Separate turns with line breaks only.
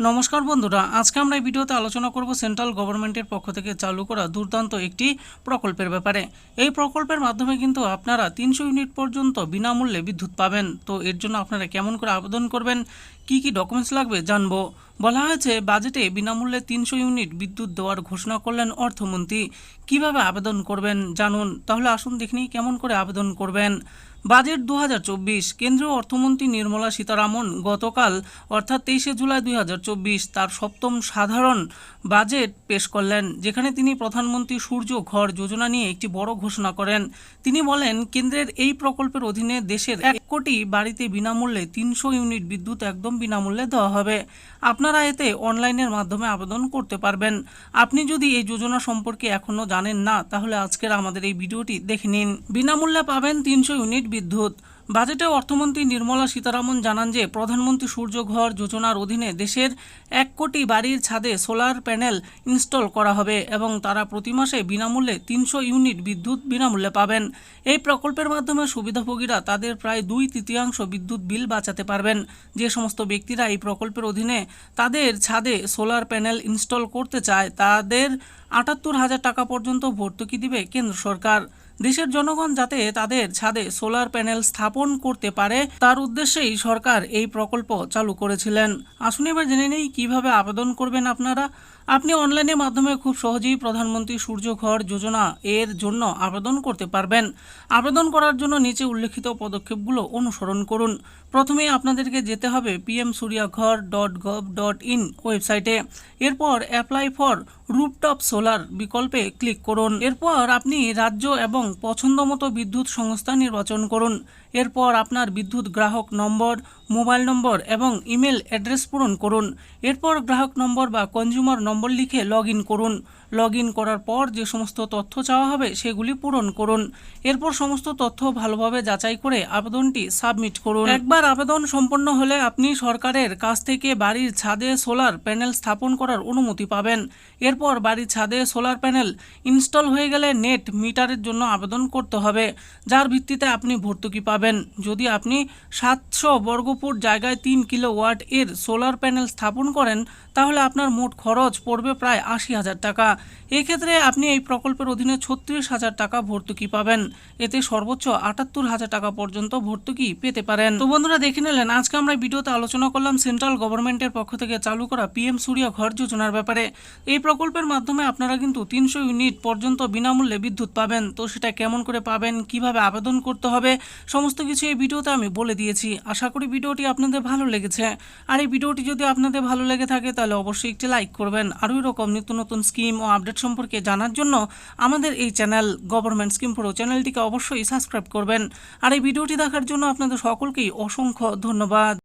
নমস্কার বন্ধুরা, আজকে আমরা এই ভিডিওতে আলোচনা করব সেন্ট্রাল গভর্নমেন্টের পক্ষ থেকে চালু করা দুর্দান্ত একটি প্রকল্পের ব্যাপারে। এই প্রকল্পের মাধ্যমে কিন্তু আপনারা 300 ইউনিট পর্যন্ত বিনামূল্যে বিদ্যুৎ পাবেন। তো এর জন্য আপনারা কেমন করে আবেদন করবেন, কি কি ডকুমেন্টস লাগবে জানবো। বলা হয়েছে বাজেটে বিনামূল্যে 300 ইউনিট বিদ্যুৎ দেওয়ার ঘোষণা করলেন অর্থমন্ত্রী। কিভাবে আবেদন করবেন জানুন। তাহলে আসুন দেখে নিই কেমন করে আবেদন করবেন। বাজেট 2024 কেন্দ্রীয় অর্থমন্ত্রী নির্মলা সীতারামন গতকাল অর্থাৎ 23শে জুলাই 2024 তার সপ্তম সাধারণ বাজেট পেশ করলেন, যেখানে তিনি প্রধানমন্ত্রী সূর্য ঘর যোজনা নিয়ে একটি বড় ঘোষণা করেন। তিনি বলেন, কেন্দ্রের এই প্রকল্পের অধীনে দেশের 1 কোটি বাড়িতে বিনামূল্যে 300 ইউনিট বিদ্যুৎ একদম বিনামূল্যে দেওয়া হবে। আপনারা এতে অনলাইনের মাধ্যমে আবেদন করতে পারবেন। আপনি যদি এই যোজনা সম্পর্কে এখনও জানেন না, তাহলে আজকের আমাদের এই ভিডিওটি দেখে নিন। বিনামূল্যে পাবেন 300 ইউনিট বিদ্যুৎ। বাজেটে অর্থমন্ত্রী নির্মলা সীতারামন জানান যে প্রধানমন্ত্রী সূর্য ঘর যোজনার অধীনে দেশের 1 কোটি বাড়ির ছাদে সোলার প্যানেল ইনস্টল করা হবে এবং তারা প্রতি মাসে বিনামূল্যে 300 ইউনিট বিদ্যুৎ বিনামূল্যে পাবেন। এই প্রকল্পের মাধ্যমে সুবিধাভোগীরা তাদের প্রায় 2/3 বিদ্যুৎ বিল বাঁচাতে পারবেন। যে সমস্ত ব্যক্তিরা এই প্রকল্পের অধীনে তাদের ছাদে সোলার প্যানেল ইনস্টল করতে চায়, তাদের 78,000 টাকা পর্যন্ত ভর্তুকি দিবে কেন্দ্র সরকার। দেশের জনগণ যাতে তাদের ছাদে সোলার প্যানেল স্থাপন করতে পারে, তার উদ্দেশ্যেই সরকার এই প্রকল্প চালু করেছিলেন। আসুন এবার জেনে নেই কিভাবে আবেদন করবেন আপনারা। আপনি অনলাইনের মাধ্যমে খুব সহজেই প্রধানমন্ত্রী সূর্য ঘর যোজনা এর জন্য আবেদন করতে পারবেন। আবেদন করার জন্য নিচে উল্লেখিত পদক্ষেপগুলো অনুসরণ করুন। প্রথমেই আপনাদেরকে যেতে হবে pmsuryaghar.gov.in ওয়েবসাইটে। এরপর অ্যাপ্লাই ফর রুফটপ সোলার বিকল্পে ক্লিক করুন। এরপর আপনি রাজ্য এবং পছন্দমতো বিদ্যুৎ সংস্থা নির্বাচন করুন। এরপর আপনার বিদ্যুৎ গ্রাহক নম্বর, মোবাইল নম্বর এবং ইমেল অ্যাড্রেস পূরণ করুন। এরপর গ্রাহক নম্বর বা কনজিউমার নম্বর লিখে লগ ইন করুন। লগ ইন করার পর যে সমস্ত তথ্য চাওয়া হবে সেগুলি পূরণ করুন। এরপর সমস্ত তথ্য ভালোভাবে যাচাই করে আবেদনটি সাবমিট করুন। একবার আবেদন সম্পন্ন হলে আপনি সরকারের কাছ থেকে বাড়ির ছাদে সোলার প্যানেল স্থাপন করার অনুমতি পাবেন। এরপর বাড়ির ছাদে সোলার প্যানেল ইনস্টল হয়ে গেলে নেট মিটারের জন্য আবেদন করতে হবে, যার ভিত্তিতে আপনি ভর্তুকি পাবেন। যদি আপনি 700 বর্গফুট জায়গায় 3 কিলোওয়াট এর সোলার প্যানেল স্থাপন করেন, তাহলে আপনার মোট খরচ পড়বে প্রায় 80,000 টাকা। এক্ষেত্রে আপনি এই প্রকল্পের অধীনে 36,000 টাকা ভর্তুকি পাবেন। এতে সর্বোচ্চ 78,000 টাকা পর্যন্ত ভর্তুকি পেতে পারেন। তো বন্ধুরা, দেখে নিলেন আজকে আমরা ভিডিওতে আলোচনা করলাম সেন্ট্রাল গভর্নমেন্টের পক্ষ থেকে চালু করা পিএম সূর্য ঘর যোজনার ব্যাপারে। এই প্রকল্পের মাধ্যমে আপনারা কিন্তু 300 ইউনিট পর্যন্ত বিনামূল্যে বিদ্যুৎ পাবেন। তো সেটা কেমন করে পাবেন, কিভাবে আবেদন করতে হবে, সমস্ত কিছু এই ভিডিওতে আমি বলে দিয়েছি। আশা করি ভিডিওটি আপনাদের ভালো লেগেছে। আর এই ভিডিওটি যদি আপনাদের ভালো লেগে থাকে তাহলে অবশ্যই একটি লাইক করবেন। আরও এরকম নিত্য নতুন স্কিম ও আপডেট সম্পর্কে জানার জন্য আমাদের এই চ্যানেল গভর্নমেন্ট স্কিম প্রো চ্যানেলটিকে অবশ্যই সাবস্ক্রাইব করবেন। আর এই ভিডিওটি দেখার জন্য আপনাদের সকলকেই অসংখ্য ধন্যবাদ।